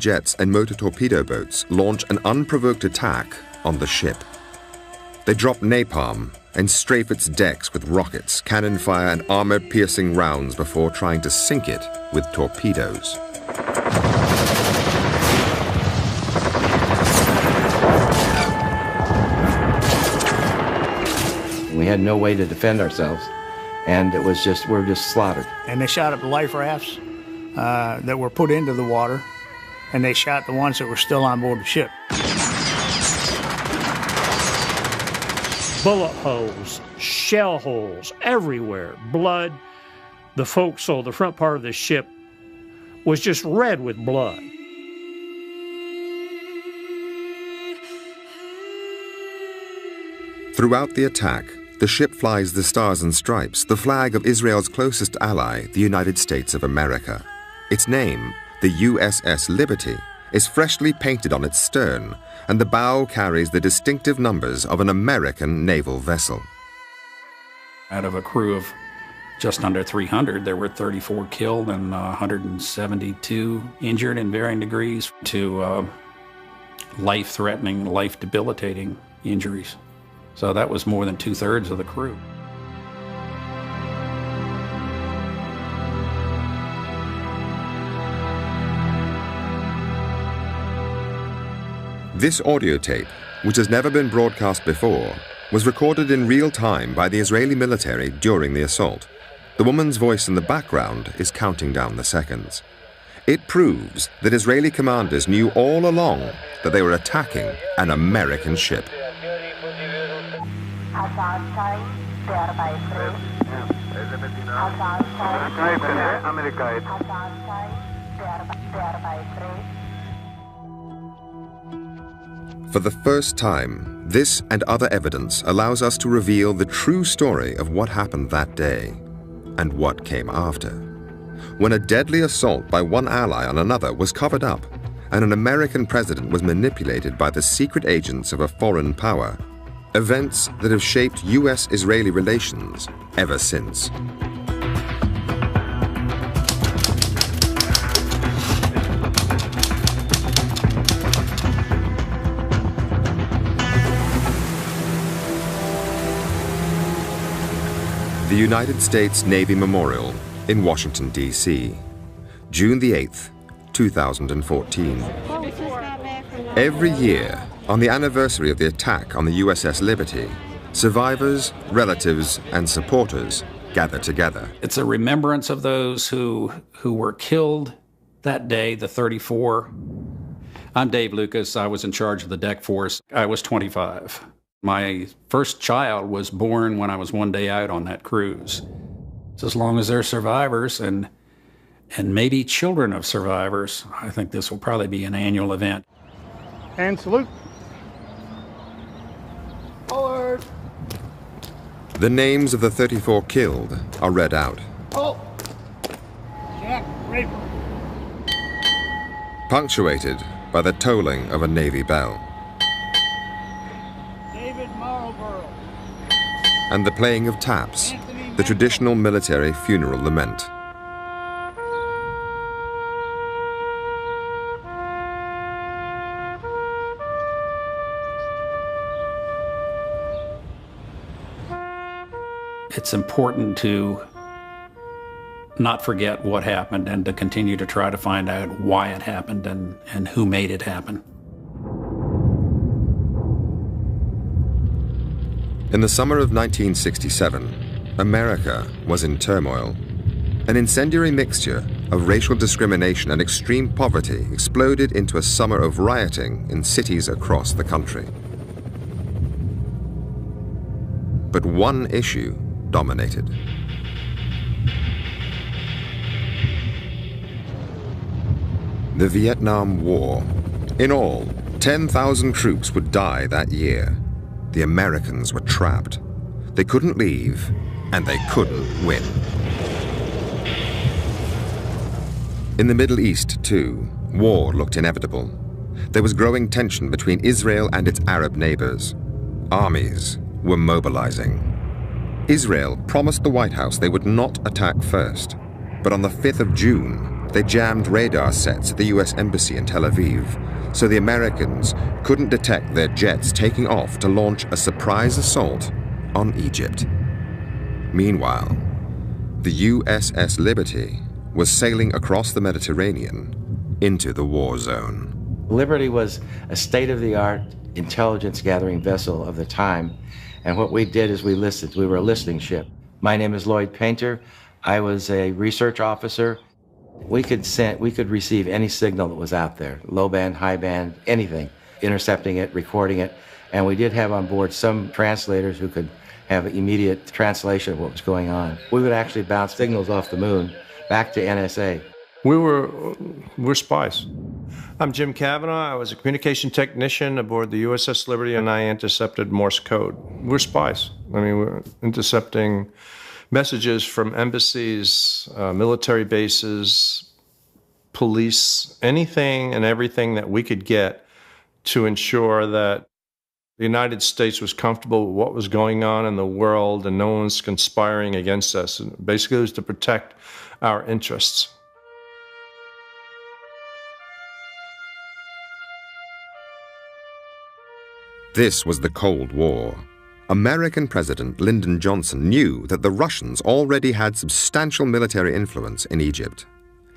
jets and motor torpedo boats launch an unprovoked attack on the ship. They drop napalm and strafe its decks with rockets, cannon fire, and armor-piercing rounds before trying to sink it with torpedoes. We had no way to defend ourselves, and it was just, we're just slaughtered. And they shot up the life rafts that were put into the water, and they shot the ones that were still on board the ship. Bullet holes, shell holes everywhere, blood. The forecastle, the front part of the ship, was just red with blood. Throughout the attack, the ship flies the Stars and Stripes, the flag of Israel's closest ally, the United States of America. Its name, the USS Liberty, is freshly painted on its stern, and the bow carries the distinctive numbers of an American naval vessel. Out of a crew of just under 300, there were 34 killed and 172 injured in varying degrees to life-threatening, life-debilitating injuries. So that was more than 2/3 of the crew. This audio tape, which has never been broadcast before, was recorded in real time by the Israeli military during the assault. The woman's voice in the background is counting down the seconds. It proves that Israeli commanders knew all along that they were attacking an American ship. For the first time, this and other evidence allows us to reveal the true story of what happened that day and what came after. When a deadly assault by one ally on another was covered up and an American president was manipulated by the secret agents of a foreign power, events that have shaped U.S.-Israeli relations ever since. The United States Navy Memorial in Washington, D.C., June the 8th, 2014. Every year, on the anniversary of the attack on the USS Liberty, survivors, relatives, and supporters gather together. It's a remembrance of those who were killed that day, the 34. I'm Dave Lucas. I was in charge of the deck force. I was 25. My first child was born when I was one day out on that cruise. So as long as they're survivors and maybe children of survivors, I think this will probably be an annual event. And salute. Forward. The names of the 34 killed are read out. Oh. Jack Raper. Punctuated by the tolling of a Navy bell. And the playing of taps, the traditional military funeral lament. It's important to not forget what happened and to continue to try to find out why it happened and who made it happen. In the summer of 1967, America was in turmoil. An incendiary mixture of racial discrimination and extreme poverty exploded into a summer of rioting in cities across the country. But one issue dominated. The Vietnam War. In all, 10,000 troops would die that year. The Americans were trapped. They couldn't leave, and they couldn't win. In the Middle East, too, war looked inevitable. There was growing tension between Israel and its Arab neighbors. Armies were mobilizing. Israel promised the White House they would not attack first, but on the 5th of June, They jammed radar sets at the US Embassy in Tel Aviv, so the Americans couldn't detect their jets taking off to launch a surprise assault on Egypt. Meanwhile, the USS Liberty was sailing across the Mediterranean into the war zone. Liberty was a state-of-the-art intelligence-gathering vessel of the time, and what we did is we listened. We were a listening ship. My name is Lloyd Painter. I was a research officer. We could receive any signal that was out there, low band, high band, anything, intercepting it, recording it, and we did have on board some translators who could have immediate translation of what was going on. We would actually bounce signals off the moon back to NSA. We're spies. I'm Jim Cavanaugh. I was a communication technician aboard the USS Liberty, and I intercepted Morse code. We're spies. I mean, we're intercepting messages from embassies, military bases, police, anything and everything that we could get to ensure that the United States was comfortable with what was going on in the world and no one's conspiring against us. And basically, it was to protect our interests. This was the Cold War. American President Lyndon Johnson knew that the Russians already had substantial military influence in Egypt.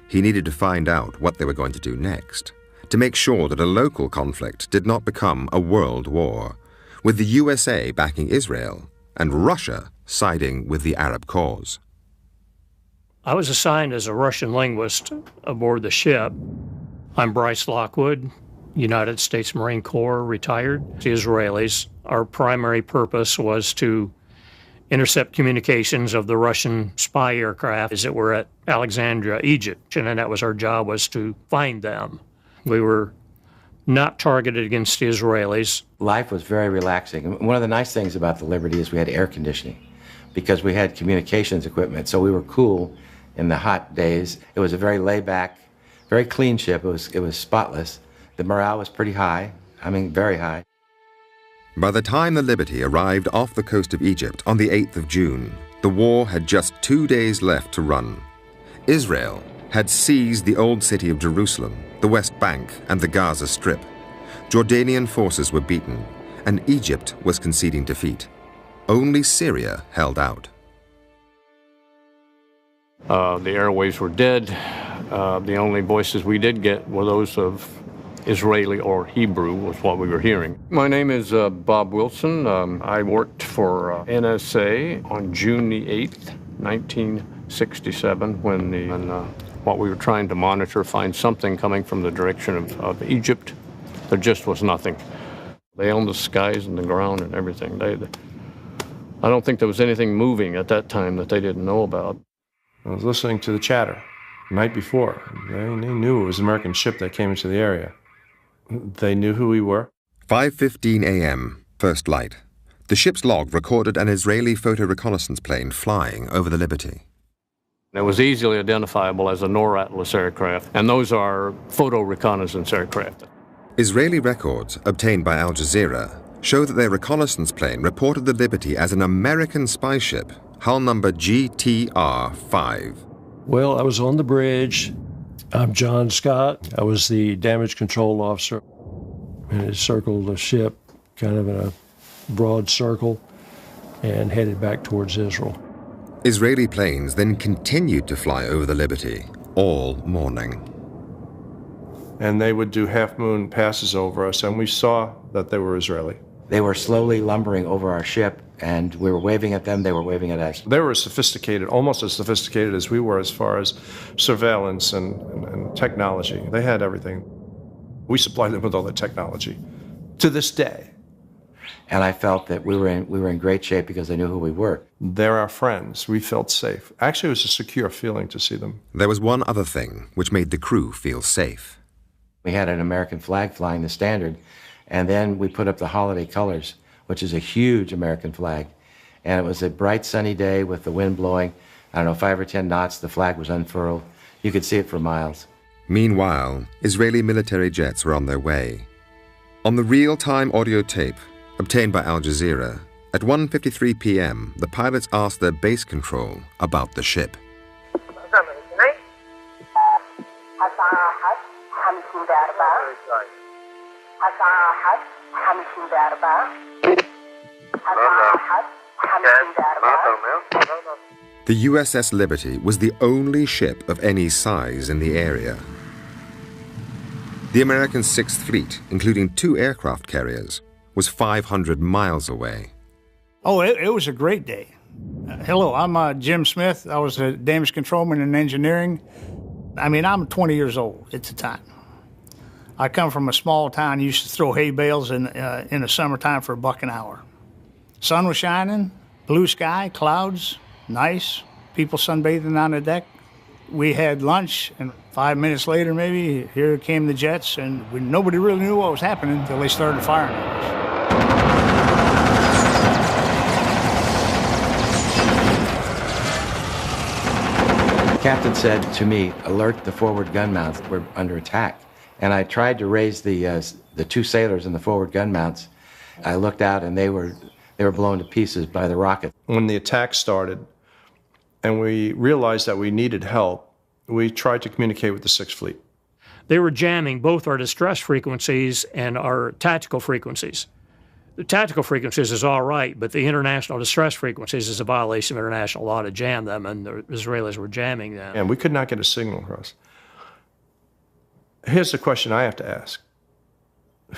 He needed to find out what they were going to do next, to make sure that a local conflict did not become a world war, with the USA backing Israel and Russia siding with the Arab cause. I was assigned as a Russian linguist aboard the ship. I'm Bryce Lockwood, United States Marine Corps, retired. The Israelis, our primary purpose was to intercept communications of the Russian spy aircraft as it were at Alexandria, Egypt, and that was our job, was to find them. We were not targeted against the Israelis. Life was very relaxing. One of the nice things about the Liberty is we had air conditioning because we had communications equipment, so we were cool in the hot days. It was a very laid-back, very clean ship. It was spotless. The morale was pretty high, I mean, very high. By the time the Liberty arrived off the coast of Egypt on the 8th of June, the war had just 2 days left to run. Israel had seized the old city of Jerusalem, the West Bank, and the Gaza Strip. Jordanian forces were beaten, and Egypt was conceding defeat. Only Syria held out. The airwaves were dead. The only voices we did get were those of Israeli or Hebrew was what we were hearing. My name is Bob Wilson. I worked for NSA on June the 8th, 1967, when what we were trying to monitor, find something coming from the direction of Egypt. There just was nothing. They owned the skies and the ground and everything. I don't think there was anything moving at that time that they didn't know about. I was listening to the chatter the night before. They knew it was an American ship that came into the area. They knew who we were. 5:15 a.m., first light. The ship's log recorded an Israeli photo reconnaissance plane flying over the Liberty. It was easily identifiable as a NOR Atlas aircraft, and those are photo reconnaissance aircraft. Israeli records obtained by Al Jazeera show that their reconnaissance plane reported the Liberty as an American spy ship, hull number GTR-5. Well, I was on the bridge. I'm John Scott. I was the damage control officer. And it circled the ship kind of in a broad circle and headed back towards Israel. Israeli planes then continued to fly over the Liberty all morning. And they would do half-moon passes over us, and we saw that they were Israeli. They were slowly lumbering over our ship, and we were waving at them, they were waving at us. They were sophisticated, almost as sophisticated as we were as far as surveillance and technology. They had everything. We supplied them with all the technology to this day. And I felt that we were in great shape because they knew who we were. They're our friends. We felt safe. Actually, it was a secure feeling to see them. There was one other thing which made the crew feel safe. We had an American flag flying the standard, and then we put up the holiday colors, which is a huge American flag. And it was a bright sunny day with the wind blowing, 5 or 10 knots, the flag was unfurled. You could see it for miles. Meanwhile, Israeli military jets were on their way. On the real-time audio tape obtained by Al Jazeera, at 1:53 p.m., the pilots asked their base control about the ship. The USS Liberty was the only ship of any size in the area. The American Sixth Fleet, including 2 aircraft carriers, was 500 miles away. Oh, it was a great day. Hello, I'm Jim Smith. I was a damage controlman in engineering. I mean, I'm 20 years old at the time. I come from a small town, used to throw hay bales in the summertime for $1 an hour. Sun was shining, blue sky, clouds, nice, people sunbathing on the deck. We had lunch, and 5 minutes later, maybe, here came the jets, and nobody really knew what was happening until they started firing at us. The captain said to me, alert the forward gun mounts, we're under attack. And I tried to raise the 2 sailors in the forward gun mounts. I looked out, and they were blown to pieces by the rocket. When the attack started and we realized that we needed help, we tried to communicate with the Sixth Fleet. They were jamming both our distress frequencies and our tactical frequencies. The tactical frequencies is all right, but the international distress frequencies is a violation of international law to jam them, and the Israelis were jamming them. And we could not get a signal across. Here's the question I have to ask.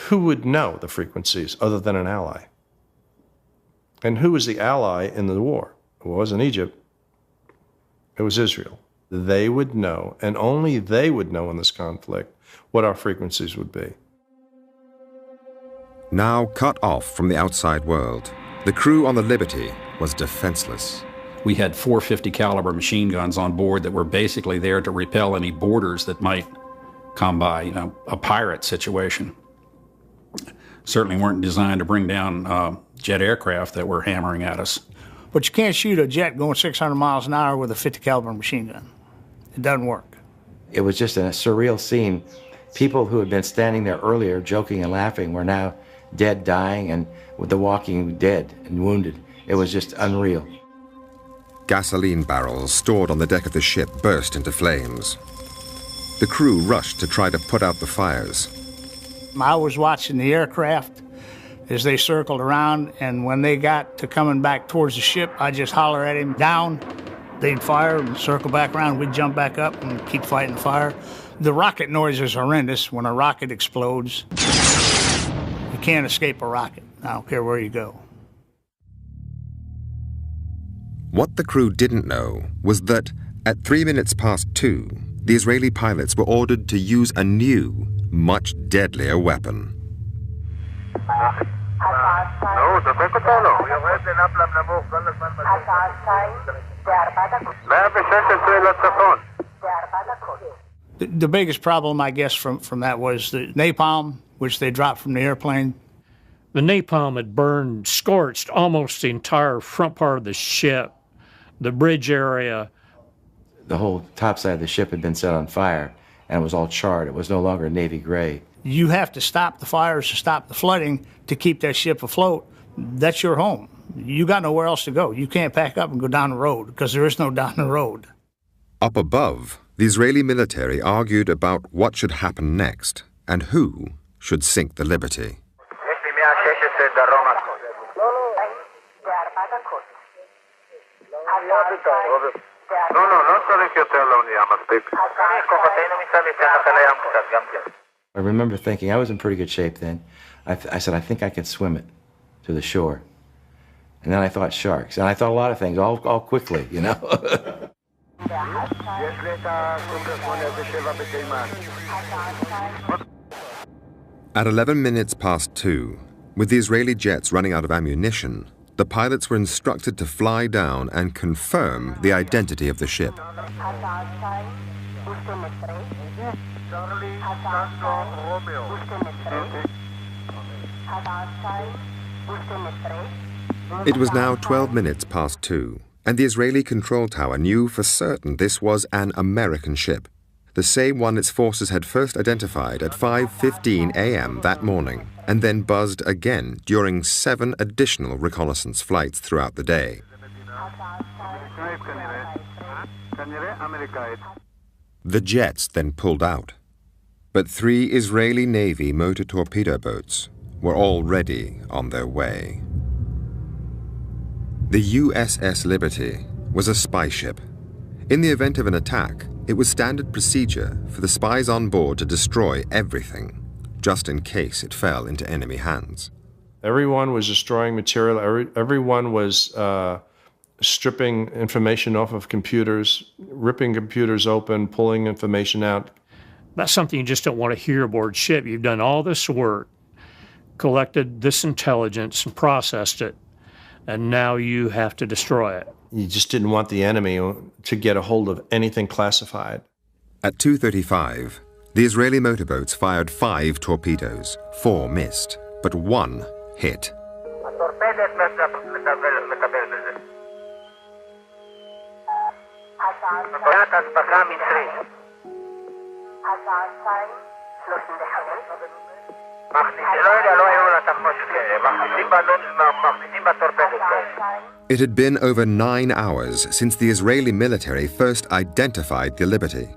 Who would know the frequencies other than an ally? And who was the ally in the war? It wasn't Egypt. It was Israel. They would know, and only they would know in this conflict, what our frequencies would be. Now cut off from the outside world, the crew on the Liberty was defenseless. We had 450 caliber machine guns on board that were basically there to repel any boarders that might come by, a pirate situation. Certainly weren't designed to bring down jet aircraft that were hammering at us. But you can't shoot a jet going 600 miles an hour with a 50 caliber machine gun. It doesn't work. It was just a surreal scene. People who had been standing there earlier joking and laughing were now dead, dying, and with the walking dead and wounded. It was just unreal. Gasoline barrels stored on the deck of the ship burst into flames. The crew rushed to try to put out the fires. I was watching the aircraft as they circled around, and when they got to coming back towards the ship, I just holler at him, down. They'd fire and circle back around. We'd jump back up and keep fighting the fire. The rocket noise is horrendous. When a rocket explodes, you can't escape a rocket. I don't care where you go. What the crew didn't know was that at 2:03, the Israeli pilots were ordered to use a new, much deadlier weapon. The biggest problem, I guess, from that was the napalm, which they dropped from the airplane. The napalm had burned, scorched almost the entire front part of the ship, the bridge area. The whole top side of the ship had been set on fire, and it was all charred. It was no longer navy gray. You have to stop the fires, to stop the flooding, to keep that ship afloat. That's your home. You got nowhere else to go. You can't pack up and go down the road, because there is no down the road. Up above, the Israeli military argued about what should happen next and who should sink the Liberty. I remember thinking, I was in pretty good shape then. I said, I think I could swim it to the shore. And then I thought sharks. And I thought a lot of things, all quickly, you know. At 2:11, with the Israeli jets running out of ammunition, the pilots were instructed to fly down and confirm the identity of the ship. It was now 2:12, and the Israeli control tower knew for certain this was an American ship, the same one its forces had first identified at 5:15 a.m. that morning, and then buzzed again during 7 additional reconnaissance flights throughout the day. The jets then pulled out. But 3 Israeli Navy motor torpedo boats were already on their way. The USS Liberty was a spy ship. In the event of an attack, it was standard procedure for the spies on board to destroy everything, just in case it fell into enemy hands. Everyone was destroying material. Everyone was stripping information off of computers, ripping computers open, pulling information out. That's something you just don't want to hear aboard ship. You've done all this work, collected this intelligence and processed it, and now you have to destroy it. You just didn't want the enemy to get a hold of anything classified. At 2:35, the Israeli motorboats fired 5 torpedoes. 4 missed, but 1 hit. It had been over 9 hours since the Israeli military first identified the Liberty.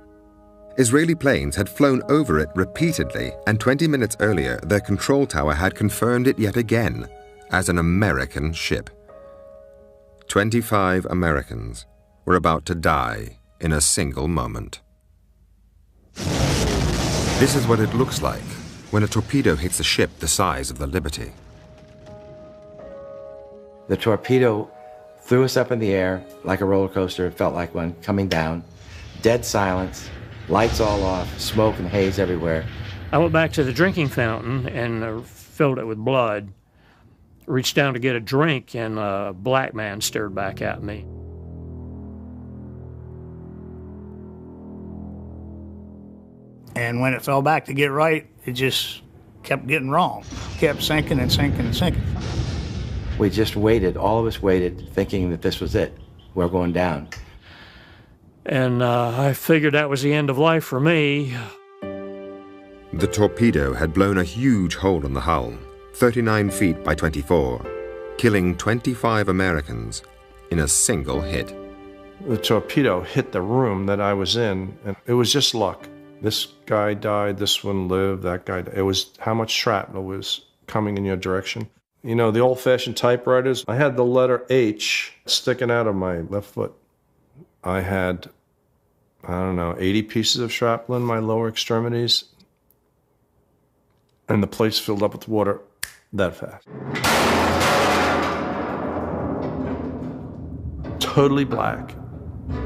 Israeli planes had flown over it repeatedly, and 20 minutes earlier, their control tower had confirmed it yet again as an American ship. 25 Americans were about to die in a single moment. This is what it looks like when a torpedo hits a ship the size of the Liberty. The torpedo threw us up in the air like a roller coaster. It felt like one coming down. Dead silence, lights all off, smoke and haze everywhere. I went back to the drinking fountain and filled it with blood. Reached down to get a drink, and a black man stared back at me. And when it fell back to get right, it just kept getting wrong. Kept sinking and sinking and sinking. We just waited, all of us waited, thinking that this was it. We're going down. And I figured that was the end of life for me. The torpedo had blown a huge hole in the hull, 39 feet by 24, killing 25 Americans in a single hit. The torpedo hit the room that I was in, and it was just luck. This guy died, this one lived, that guy died. It was how much shrapnel was coming in your direction. You know, the old-fashioned typewriters, I had the letter H sticking out of my left foot. I had, I don't know, 80 pieces of shrapnel in my lower extremities, and the place filled up with water that fast. Totally black,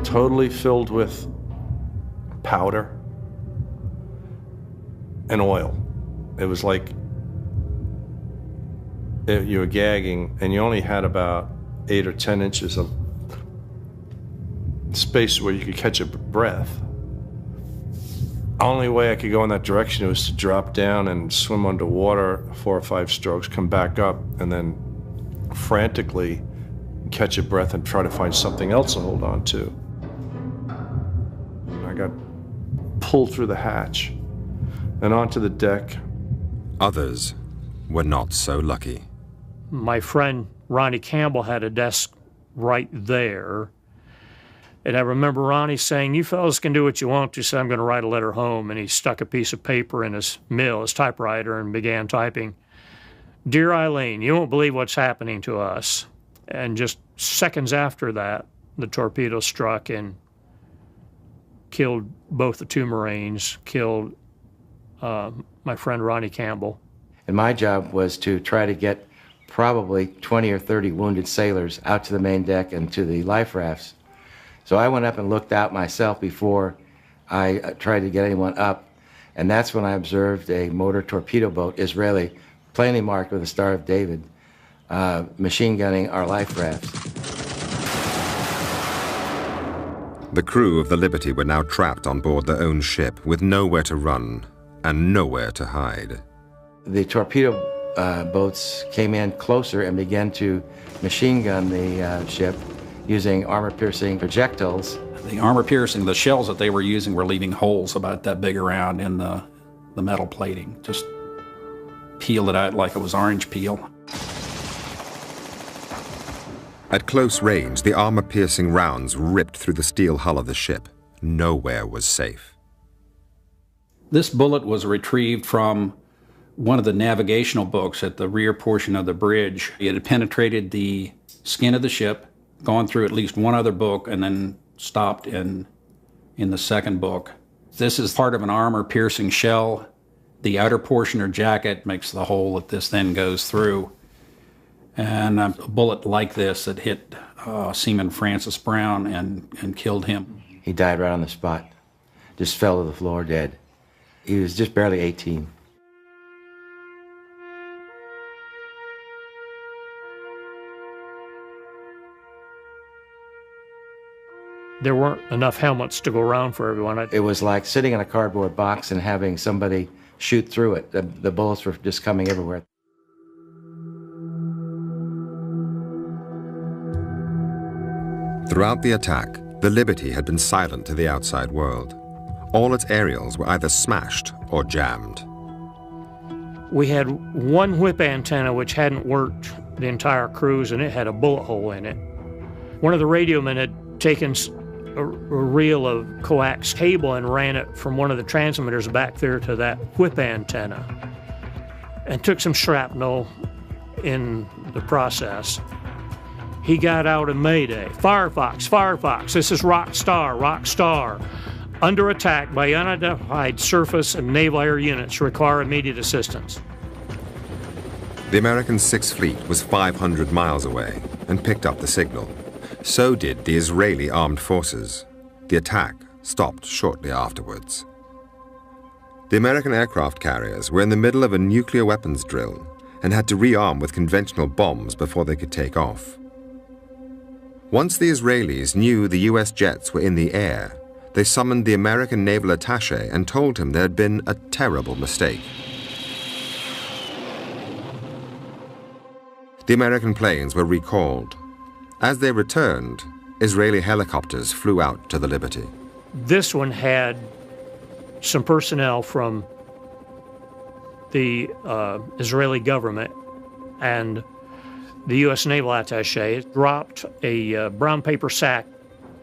totally filled with powder and oil. It was like you were gagging, and you only had about 8 or 10 inches of space where you could catch a breath. The only way I could go in that direction was to drop down and swim underwater 4 or 5 strokes, come back up, and then frantically catch a breath and try to find something else to hold on to. I got pulled through the hatch and onto the deck. Others were not so lucky. My friend Ronnie Campbell had a desk right there. And I remember Ronnie saying, "You fellas can do what you want to," so I'm going to write a letter home. And he stuck a piece of paper in his typewriter, and began typing, "Dear Eileen, you won't believe what's happening to us." And just seconds after that, the torpedo struck and killed both the 2 Marines, killed my friend Ronnie Campbell. And my job was to try to get probably 20 or 30 wounded sailors out to the main deck and to the life rafts. So I went up and looked out myself before I tried to get anyone up, and that's when I observed a motor torpedo boat, Israeli, plainly marked with the Star of David, machine gunning our life rafts. The crew of the Liberty were now trapped on board their own ship with nowhere to run and nowhere to hide. The torpedo boats came in closer and began to machine gun the ship using armor-piercing projectiles. The armor-piercing, the shells that they were using were leaving holes about that big around in the metal plating. Just peeled it out like it was orange peel. At close range, the armor-piercing rounds ripped through the steel hull of the ship. Nowhere was safe. This bullet was retrieved from one of the navigational books at the rear portion of the bridge. It had penetrated the skin of the ship, gone through at least one other book, and then stopped in the second book. This is part of an armor-piercing shell. The outer portion or jacket makes the hole that this then goes through. And a bullet like this that hit Seaman Francis Brown and killed him. He died right on the spot. Just fell to the floor dead. He was just barely 18. There weren't enough helmets to go around for everyone. It was like sitting in a cardboard box and having somebody shoot through it. The bullets were just coming everywhere. Throughout the attack, the Liberty had been silent to the outside world. All its aerials were either smashed or jammed. We had one whip antenna which hadn't worked the entire cruise, and it had a bullet hole in it. One of the radiomen had taken a reel of coax cable and ran it from one of the transmitters back there to that whip antenna and took some shrapnel in the process. He got out a mayday. Firefox, Firefox, this is Rock Star. Under attack by unidentified surface and naval air units, require immediate assistance. The American Sixth Fleet was 500 miles away and picked up the signal. So did the Israeli armed forces. The attack stopped shortly afterwards. The American aircraft carriers were in the middle of a nuclear weapons drill and had to rearm with conventional bombs before they could take off. Once the Israelis knew the US jets were in the air, they summoned the American naval attaché and told him there had been a terrible mistake. The American planes were recalled. As they returned, Israeli helicopters flew out to the Liberty. This one had some personnel from the Israeli government, and the U.S. naval attaché dropped a brown paper sack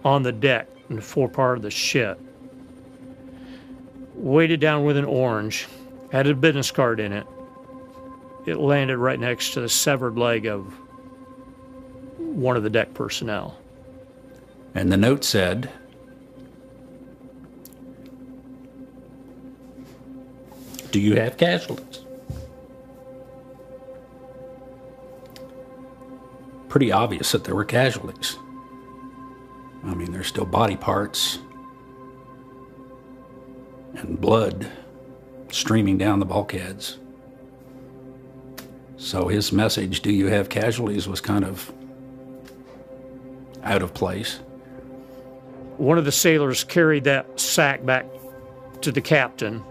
on the deck in the forepart of the ship. Weighted down with an orange, had a business card in it. It landed right next to the severed leg of one of the deck personnel. And the note said, "Do you have casualties?" Pretty obvious that there were casualties. I mean, there's still body parts and blood streaming down the bulkheads. So his message, "Do you have casualties?" was kind of out of place. One of the sailors carried that sack back to the captain,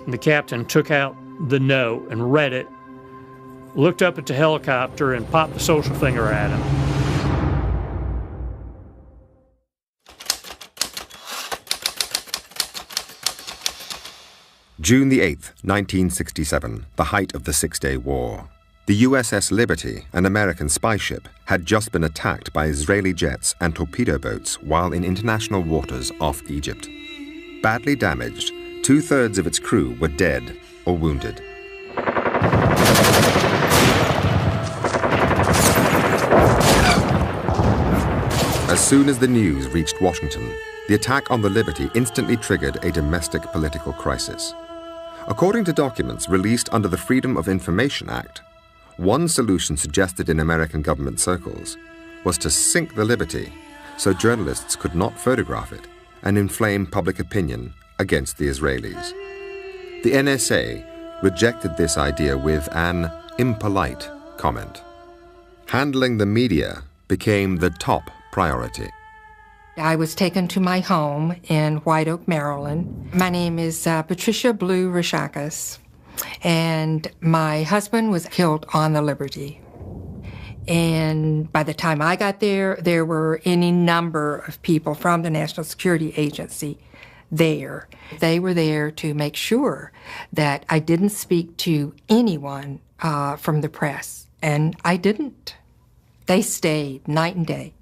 and the captain took out the note and read it, looked up at the helicopter, and popped the social finger at him. June the 8th, 1967, the height of the Six-Day War. The USS Liberty, an American spy ship, had just been attacked by Israeli jets and torpedo boats while in international waters off Egypt. Badly damaged, 2/3 of its crew were dead or wounded. As soon as the news reached Washington, the attack on the Liberty instantly triggered a domestic political crisis. According to documents released under the Freedom of Information Act, one solution suggested in American government circles was to sink the Liberty so journalists could not photograph it and inflame public opinion against the Israelis. The NSA rejected this idea with an impolite comment. Handling the media became the top priority. I was taken to my home in White Oak, Maryland. My name is Patricia Blue Rashakas, and my husband was killed on the Liberty. And by the time I got there, there were any number of people from the National Security Agency there. They were there to make sure that I didn't speak to anyone from the press, and I didn't. They stayed night and day.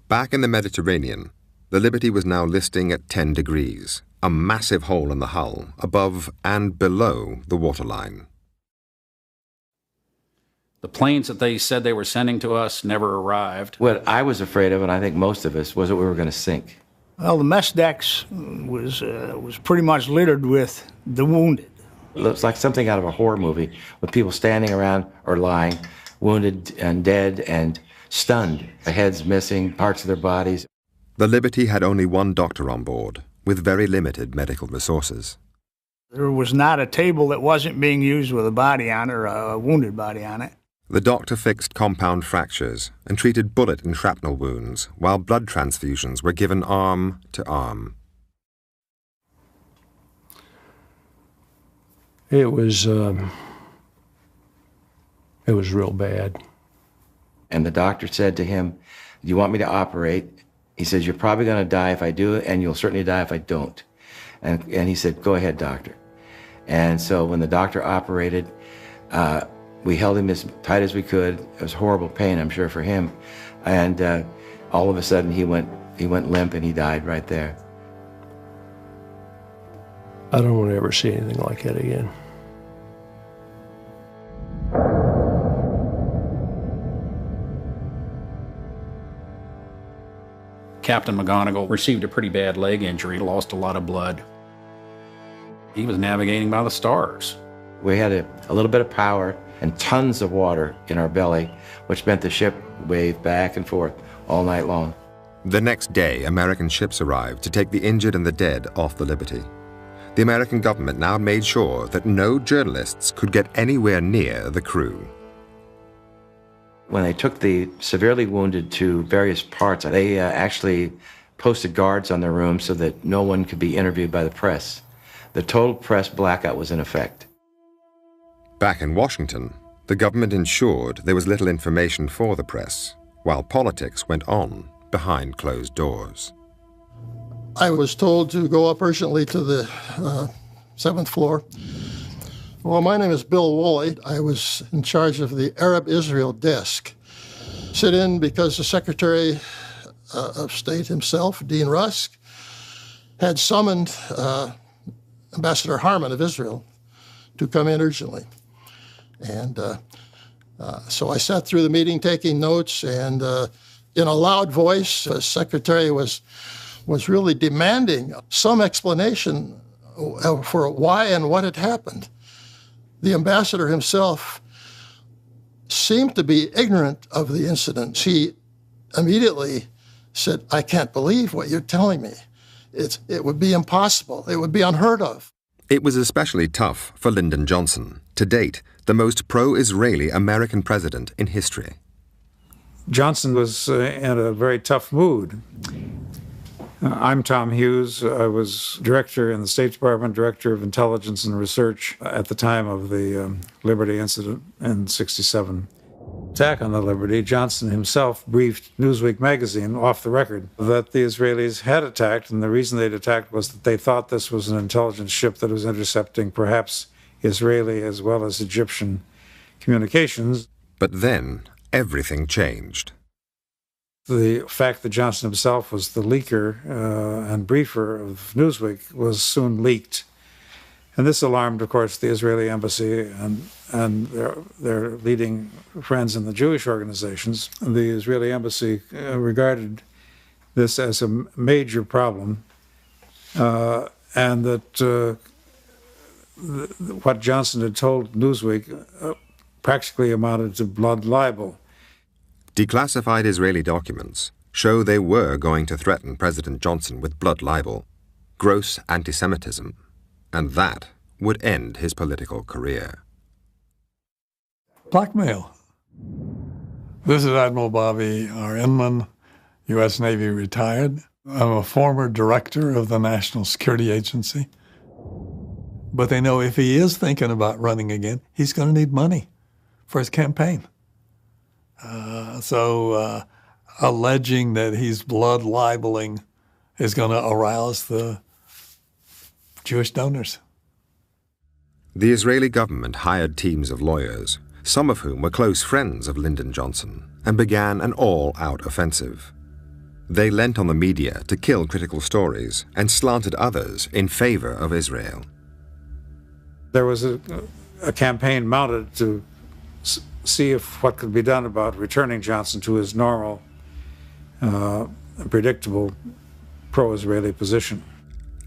Back in the Mediterranean, the Liberty was now listing at 10 degrees, a massive hole in the hull above and below the waterline. The planes that they said they were sending to us never arrived. What I was afraid of, and I think most of us, was that we were going to sink. Well, the mess decks was pretty much littered with the wounded. It looks like something out of a horror movie, with people standing around or lying, wounded and dead and stunned, their heads missing, parts of their bodies. The Liberty had only one doctor on board, with very limited medical resources. There was not a table that wasn't being used with a body on it, or a wounded body on it. The doctor fixed compound fractures and treated bullet and shrapnel wounds, while blood transfusions were given arm to arm. It was real bad. And the doctor said to him, "Do you want me to operate?" He says, "You're probably going to die if I do it, and you'll certainly die if I don't." And he said, "Go ahead, doctor." And so when the doctor operated, we held him as tight as we could. It was horrible pain, I'm sure, for him. And all of a sudden, he went limp, and he died right there. I don't want to ever see anything like that again. Captain McGonigal received a pretty bad leg injury, lost a lot of blood. He was navigating by the stars. We had a little bit of power and tons of water in our belly, which meant the ship waved back and forth all night long. The next day, American ships arrived to take the injured and the dead off the Liberty. The American government now made sure that no journalists could get anywhere near the crew. When they took the severely wounded to various parts, they actually posted guards on their rooms so that no one could be interviewed by the press. The total press blackout was in effect. Back in Washington, the government ensured there was little information for the press, while politics went on behind closed doors. I was told to go up urgently to the 7th floor. Well, my name is Bill Woolley. I was in charge of the Arab-Israel desk. Sit in because the Secretary of State himself, Dean Rusk, had summoned Ambassador Harman of Israel to come in urgently. And so I sat through the meeting taking notes, and in a loud voice, the Secretary was really demanding some explanation for why and what had happened. The ambassador himself seemed to be ignorant of the incident. He immediately said, "I can't believe what you're telling me. It would be impossible. It would be unheard of." It was especially tough for Lyndon Johnson, to date the most pro-Israeli American president in history. Johnson was in a very tough mood. I'm Tom Hughes. I was director in the State Department, director of intelligence and research at the time of the Liberty incident in '67. Attack on the Liberty, Johnson himself briefed Newsweek magazine off the record that the Israelis had attacked, and the reason they'd attacked was that they thought this was an intelligence ship that was intercepting perhaps Israeli as well as Egyptian communications. But then everything changed. The fact that Johnson himself was the leaker and briefer of Newsweek was soon leaked. And this alarmed, of course, the Israeli embassy and their leading friends in the Jewish organizations. The Israeli embassy regarded this as a major problem, and that what Johnson had told Newsweek practically amounted to blood libel. Declassified Israeli documents show they were going to threaten President Johnson with blood libel, gross anti-Semitism, and that would end his political career. Blackmail. This is Admiral Bobby R. Inman, U.S. Navy retired. I'm a former director of the National Security Agency. But they know if he is thinking about running again, he's going to need money for his campaign. So alleging that he's blood libeling is going to arouse the Jewish donors. The Israeli government hired teams of lawyers, some of whom were close friends of Lyndon Johnson, and began an all-out offensive. They lent on the media to kill critical stories and slanted others in favor of Israel. There was a campaign mounted to see if what could be done about returning Johnson to his normal, predictable pro-Israeli position.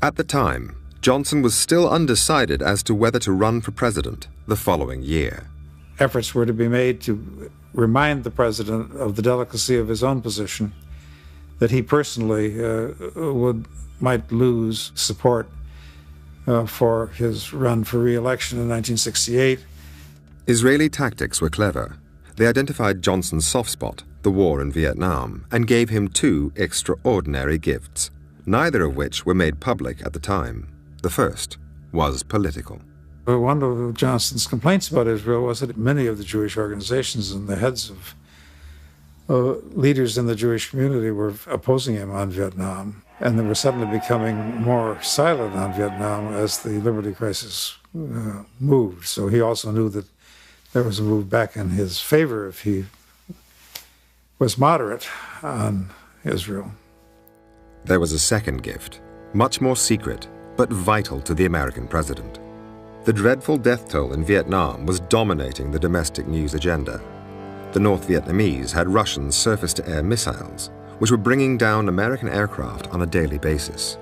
At the time, Johnson was still undecided as to whether to run for president the following year. Efforts were to be made to remind the president of the delicacy of his own position, that he personally might lose support for his run for re-election in 1968. Israeli tactics were clever. They identified Johnson's soft spot, the war in Vietnam, and gave him two extraordinary gifts, neither of which were made public at the time. The first was political. One of Johnson's complaints about Israel was that many of the Jewish organizations and the heads of leaders in the Jewish community were opposing him on Vietnam, and they were suddenly becoming more silent on Vietnam as the liberty crisis moved. So he also knew that there was a move back in his favor if he was moderate on Israel. There was a second gift, much more secret, but vital to the American president. The dreadful death toll in Vietnam was dominating the domestic news agenda. The North Vietnamese had Russian surface-to-air missiles, which were bringing down American aircraft on a daily basis.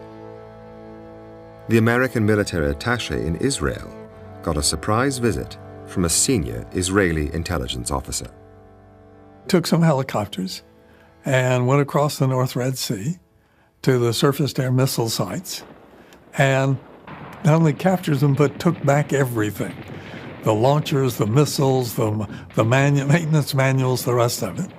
The American military attaché in Israel got a surprise visit from a senior Israeli intelligence officer. Took some helicopters and went across the North Red Sea to the surface-to-air missile sites, and not only captured them, but took back everything. The launchers, the missiles, the maintenance manuals, the rest of it.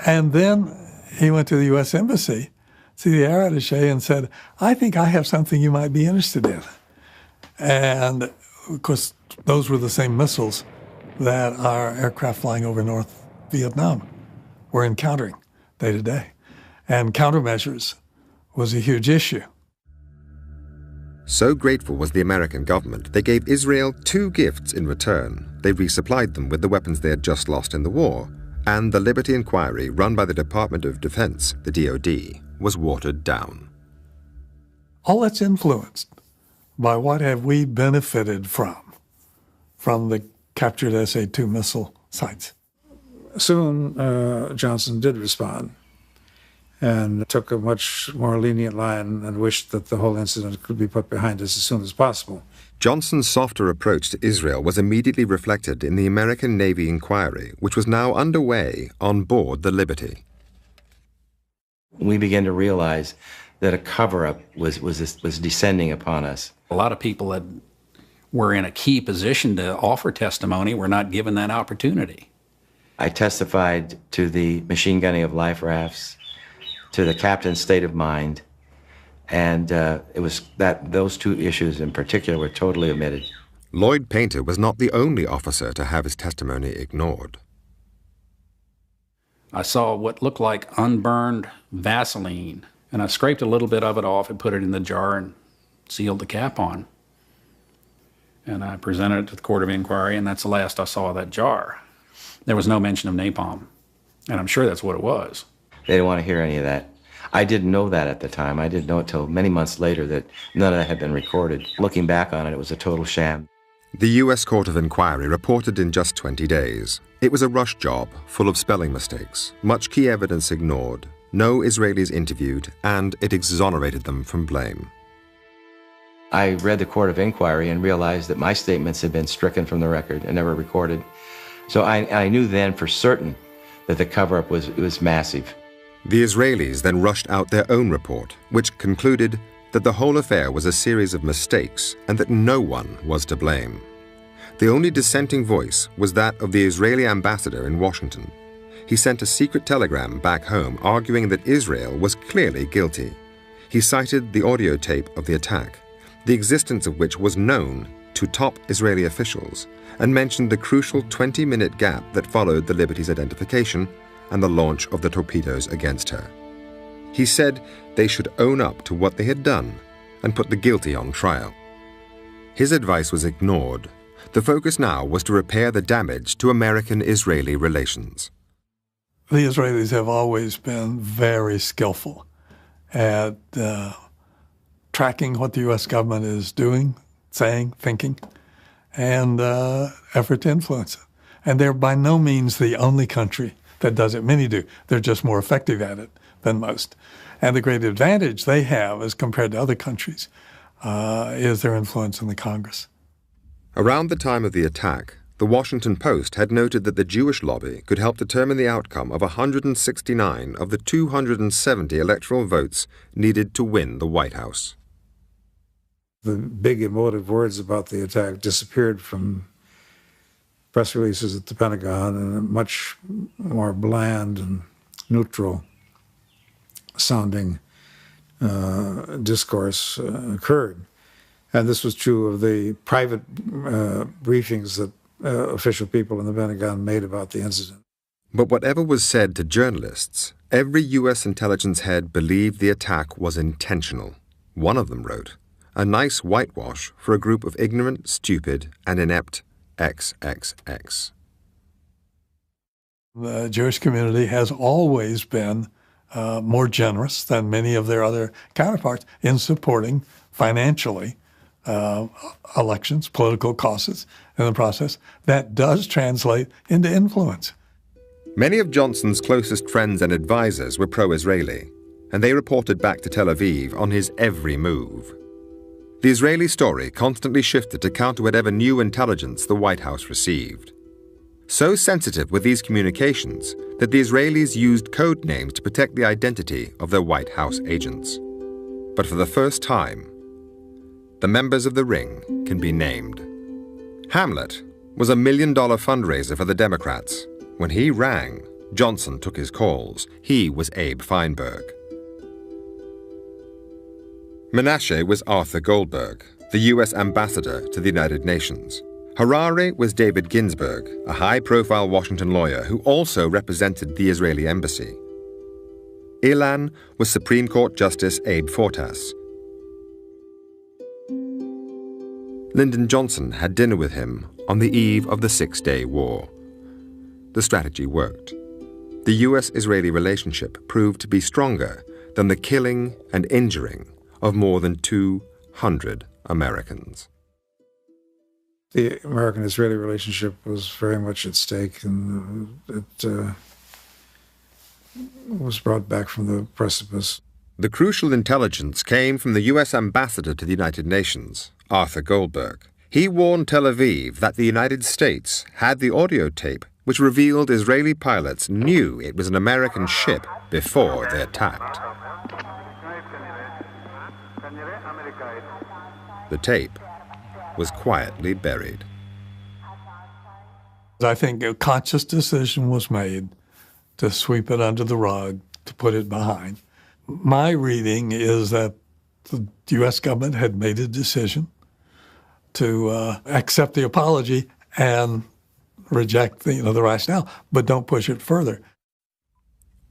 And then he went to the U.S. Embassy, to the air attaché, and said, I think I have something you might be interested in. And, of course, those were the same missiles that our aircraft flying over North Vietnam were encountering day to day. And countermeasures was a huge issue. So grateful was the American government, they gave Israel two gifts in return. They resupplied them with the weapons they had just lost in the war, and the Liberty Inquiry run by the Department of Defense, the DoD, was watered down. All that's influenced by what have we benefited from the captured SA-2 missile sites. Soon, Johnson did respond and took a much more lenient line and wished that the whole incident could be put behind us as soon as possible. Johnson's softer approach to Israel was immediately reflected in the American Navy inquiry, which was now underway on board the Liberty. We began to realize that a cover-up was descending upon us. A lot of people that were in a key position to offer testimony were not given that opportunity. I testified to the machine gunning of life rafts, to the captain's state of mind, and it was that those two issues in particular were totally omitted. Lloyd Painter was not the only officer to have his testimony ignored. I saw what looked like unburned Vaseline, and I scraped a little bit of it off and put it in the jar and sealed the cap on. And I presented it to the Court of Inquiry, and that's the last I saw of that jar. There was no mention of napalm, and I'm sure that's what it was. They didn't want to hear any of that. I didn't know that at the time. I didn't know it till many months later that none of that had been recorded. Looking back on it, it was a total sham. The U.S. Court of Inquiry reported in just 20 days. It was a rush job, full of spelling mistakes, much key evidence ignored, no Israelis interviewed, and it exonerated them from blame. I read the Court of Inquiry and realized that my statements had been stricken from the record and never recorded. So I knew then for certain that the cover-up was massive. The Israelis then rushed out their own report, which concluded that the whole affair was a series of mistakes and that no one was to blame. The only dissenting voice was that of the Israeli ambassador in Washington. He sent a secret telegram back home arguing that Israel was clearly guilty. He cited the audio tape of the attack, the existence of which was known to top Israeli officials, and mentioned the crucial 20-minute gap that followed the Liberty's identification and the launch of the torpedoes against her. He said they should own up to what they had done and put the guilty on trial. His advice was ignored. The focus now was to repair the damage to American-Israeli relations. The Israelis have always been very skillful at tracking what the U.S. government is doing, saying, thinking, and effort to influence it. And they're by no means the only country that does it. Many do. They're just more effective at it than most. And the great advantage they have as compared to other countries is their influence in the Congress. Around the time of the attack, the Washington Post had noted that the Jewish lobby could help determine the outcome of 169 of the 270 electoral votes needed to win the White House. The big emotive words about the attack disappeared from press releases at the Pentagon, and a much more bland and neutral sounding discourse occurred. And this was true of the private briefings that official people in the Pentagon made about the incident. But whatever was said to journalists, every U.S. intelligence head believed the attack was intentional. One of them wrote, "A nice whitewash for a group of ignorant, stupid, and inept XXX." The Jewish community has always been more generous than many of their other counterparts in supporting financially elections, political causes in the process. That does translate into influence. Many of Johnson's closest friends and advisors were pro-Israeli, and they reported back to Tel Aviv on his every move. The Israeli story constantly shifted to counter whatever new intelligence the White House received. So sensitive were these communications that the Israelis used code names to protect the identity of their White House agents. But for the first time, the members of the ring can be named. Hamlet was a $1 million fundraiser for the Democrats. When he rang, Johnson took his calls. He was Abe Feinberg. Menashe was Arthur Goldberg, the U.S. ambassador to the United Nations. Harare was David Ginsburg, a high-profile Washington lawyer who also represented the Israeli embassy. Ilan was Supreme Court Justice Abe Fortas. Lyndon Johnson had dinner with him on the eve of the Six-Day War. The strategy worked. The U.S.-Israeli relationship proved to be stronger than the killing and injuring of more than 200 Americans. The American-Israeli relationship was very much at stake, and it was brought back from the precipice. The crucial intelligence came from the U.S. ambassador to the United Nations, Arthur Goldberg. He warned Tel Aviv that the United States had the audio tape which revealed Israeli pilots knew it was an American ship before they attacked. The tape was quietly buried. I think a conscious decision was made to sweep it under the rug, to put it behind. My reading is that the U.S. government had made a decision to accept the apology and reject the rationale, but don't push it further.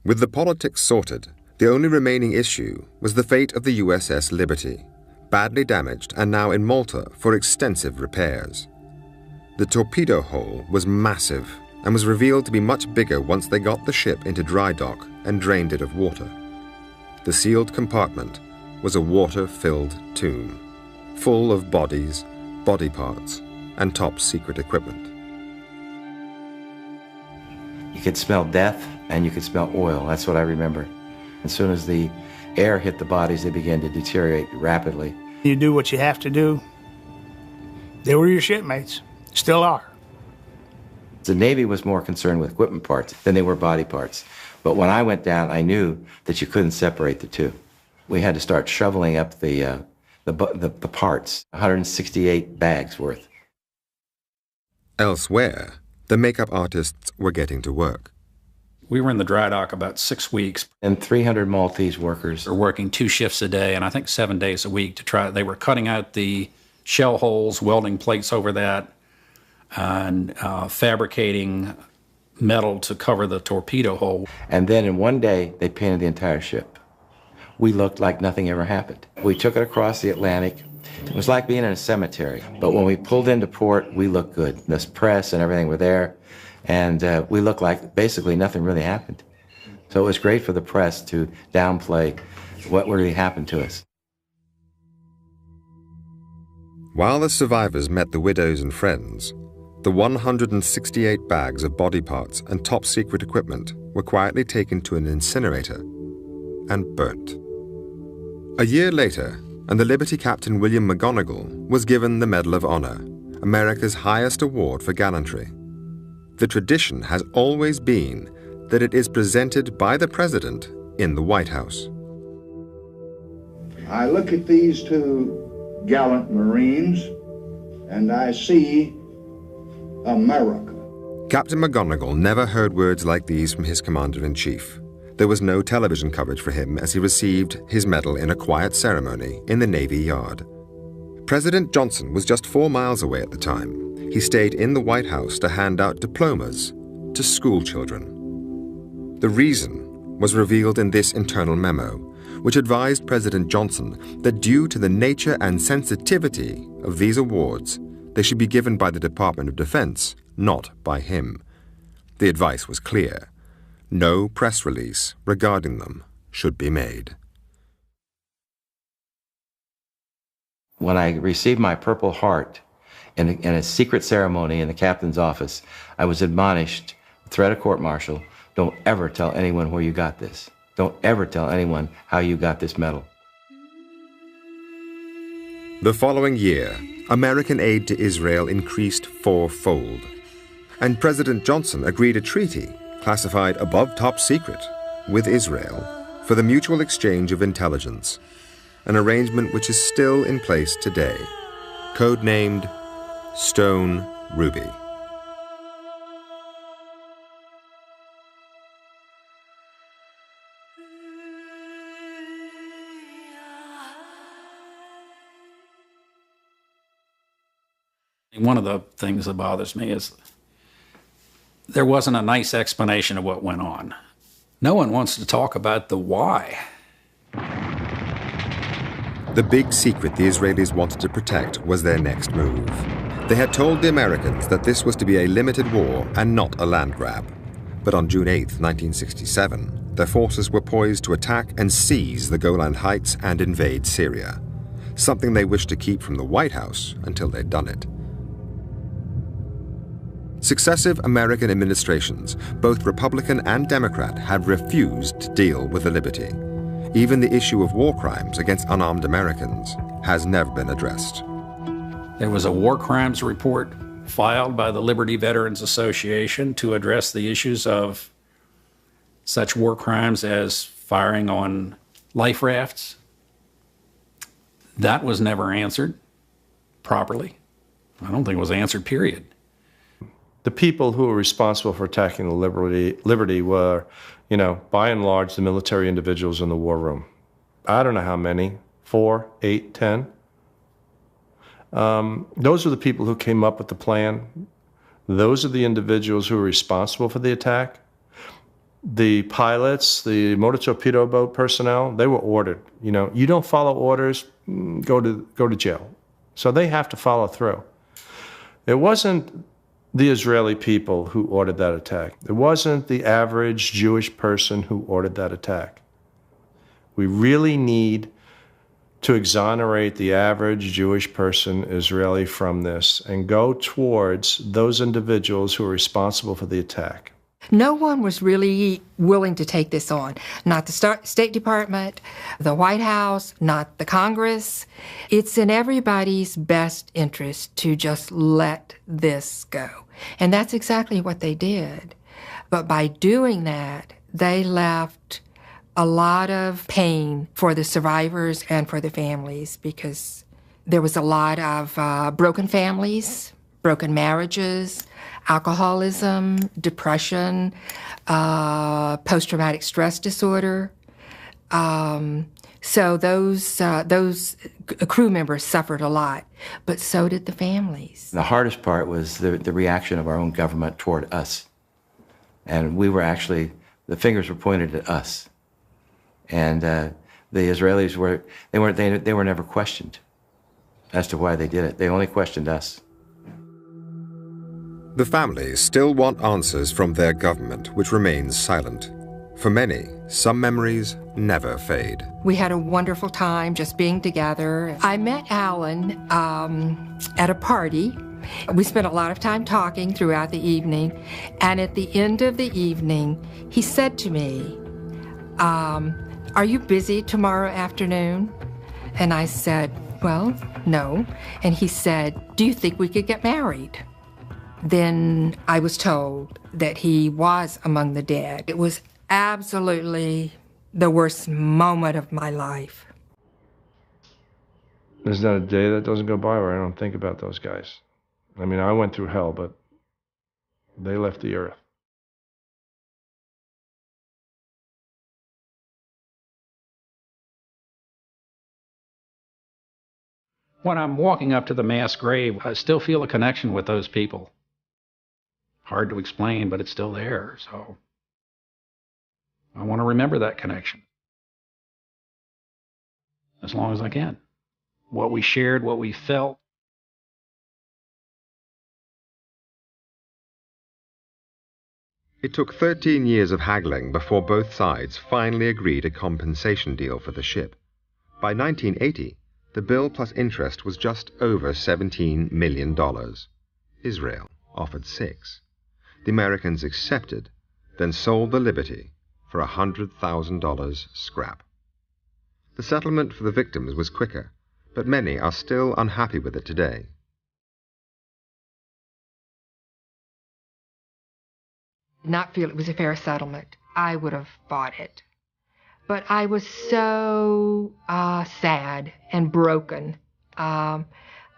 With the politics sorted, the only remaining issue was the fate of the USS Liberty, badly damaged and now in Malta for extensive repairs. The torpedo hole was massive and was revealed to be much bigger once they got the ship into dry dock and drained it of water. The sealed compartment was a water-filled tomb, full of bodies, body parts, and top-secret equipment. You could smell death and you could smell oil. That's what I remember. As soon as the air hit the bodies, they began to deteriorate rapidly. You do what you have to do. They were your shipmates, still are. The Navy was more concerned with equipment parts than they were body parts. But when I went down, I knew that you couldn't separate the two. We had to start shoveling up the parts, 168 bags worth. Elsewhere, the makeup artists were getting to work. We were in the dry dock about 6 weeks. And 300 Maltese workers They're working 2 shifts a day, and I think 7 days a week to try. They were cutting out the shell holes, welding plates over that, and fabricating metal to cover the torpedo hole. And then in one day, they painted the entire ship. We looked like nothing ever happened. We took it across the Atlantic. It was like being in a cemetery. But when we pulled into port, we looked good. This press and everything were there. And we looked like basically nothing really happened. So it was great for the press to downplay what really happened to us. While the survivors met the widows and friends, the 168 bags of body parts and top-secret equipment were quietly taken to an incinerator and burnt. A year later, and the Liberty captain William McGonigal was given the Medal of Honor, America's highest award for gallantry. The tradition has always been that it is presented by the President in the White House. I look at these two gallant Marines and I see America. Captain McGonigal never heard words like these from his commander-in-chief. There was no television coverage for him as he received his medal in a quiet ceremony in the Navy Yard. President Johnson was just 4 miles away at the time. He stayed in the White House to hand out diplomas to school children. The reason was revealed in this internal memo, which advised President Johnson that due to the nature and sensitivity of these awards, they should be given by the Department of Defense, not by him. The advice was clear. No press release regarding them should be made. When I received my Purple Heart in a secret ceremony in the captain's office, I was admonished, threat of court-martial, don't ever tell anyone where you got this. Don't ever tell anyone how you got this medal. The following year, American aid to Israel increased 4-fold, and President Johnson agreed a treaty classified above top secret with Israel for the mutual exchange of intelligence, an arrangement which is still in place today, codenamed Stone Ruby. One of the things that bothers me is there wasn't a nice explanation of what went on. No one wants to talk about the why. The big secret the Israelis wanted to protect was their next move. They had told the Americans that this was to be a limited war and not a land grab. But on June 8, 1967, their forces were poised to attack and seize the Golan Heights and invade Syria, something they wished to keep from the White House until they'd done it. Successive American administrations, both Republican and Democrat, have refused to deal with the Liberty. Even the issue of war crimes against unarmed Americans has never been addressed. There was a war crimes report filed by the Liberty Veterans Association to address the issues of such war crimes as firing on life rafts. That was never answered properly. I don't think it was answered, period. The people who were responsible for attacking the Liberty were, by and large, the military individuals in the war room. I don't know how many, 4, 8, 10. Those are the people who came up with the plan. Those are the individuals who were responsible for the attack. The pilots, the motor torpedo boat personnel, they were ordered. You don't follow orders, go to jail. So they have to follow through. It wasn't the Israeli people who ordered that attack. It wasn't the average Jewish person who ordered that attack. We really need to exonerate the average Jewish person, Israeli, from this and go towards those individuals who are responsible for the attack. No one was really willing to take this on. Not the State Department, the White House, not the Congress. It's in everybody's best interest to just let this go. And that's exactly what they did. But by doing that, they left a lot of pain for the survivors and for the families, because there was a lot of broken families, broken marriages, alcoholism, depression, post-traumatic stress disorder. So those crew members suffered a lot, but so did the families. The hardest part was the reaction of our own government toward us. And we were actually, the fingers were pointed at us. And the Israelis they were never questioned as to why they did it. They only questioned us. The families still want answers from their government, which remains silent. For many, some memories never fade. We had a wonderful time just being together. I met Alan at a party. We spent a lot of time talking throughout the evening, and at the end of the evening, he said to me, "Are you busy tomorrow afternoon?" And I said, "Well, no." And he said, "Do you think we could get married?" Then I was told that he was among the dead. It was absolutely the worst moment of my life. There's not a day that doesn't go by where I don't think about those guys. I mean, I went through hell, but they left the earth. When I'm walking up to the mass grave, I still feel a connection with those people. Hard to explain, but it's still there, so I want to remember that connection as long as I can. What we shared, what we felt. It took 13 years of haggling before both sides finally agreed a compensation deal for the ship. By 1980, the bill plus interest was just over $17 million. Israel offered $6. The Americans accepted, then sold the Liberty for $100,000 scrap. The settlement for the victims was quicker, but many are still unhappy with it today. Not feel it was a fair settlement. I would have bought it. But I was so sad and broken.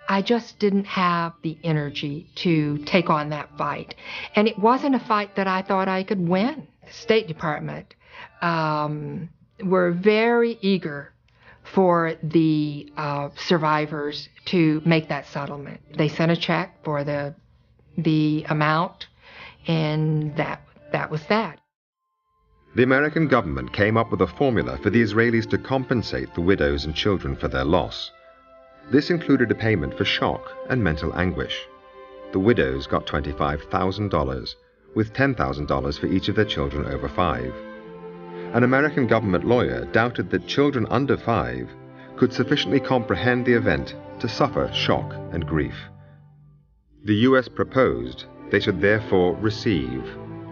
I just didn't have the energy to take on that fight. And it wasn't a fight that I thought I could win. The State Department were very eager for the survivors to make that settlement. They sent a check for the amount, and that was that. The American government came up with a formula for the Israelis to compensate the widows and children for their loss. This included a payment for shock and mental anguish. The widows got $25,000, with $10,000 for each of their children over 5. An American government lawyer doubted that children under 5 could sufficiently comprehend the event to suffer shock and grief. The U.S. proposed they should therefore receive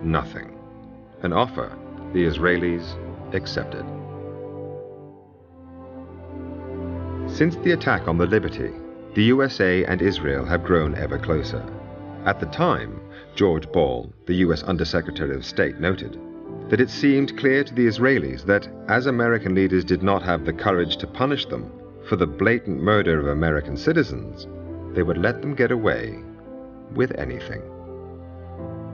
nothing, an offer the Israelis accepted. Since the attack on the Liberty, the USA and Israel have grown ever closer. At the time, George Ball, the U.S. Undersecretary of State, noted that it seemed clear to the Israelis that, as American leaders did not have the courage to punish them for the blatant murder of American citizens, they would let them get away with anything.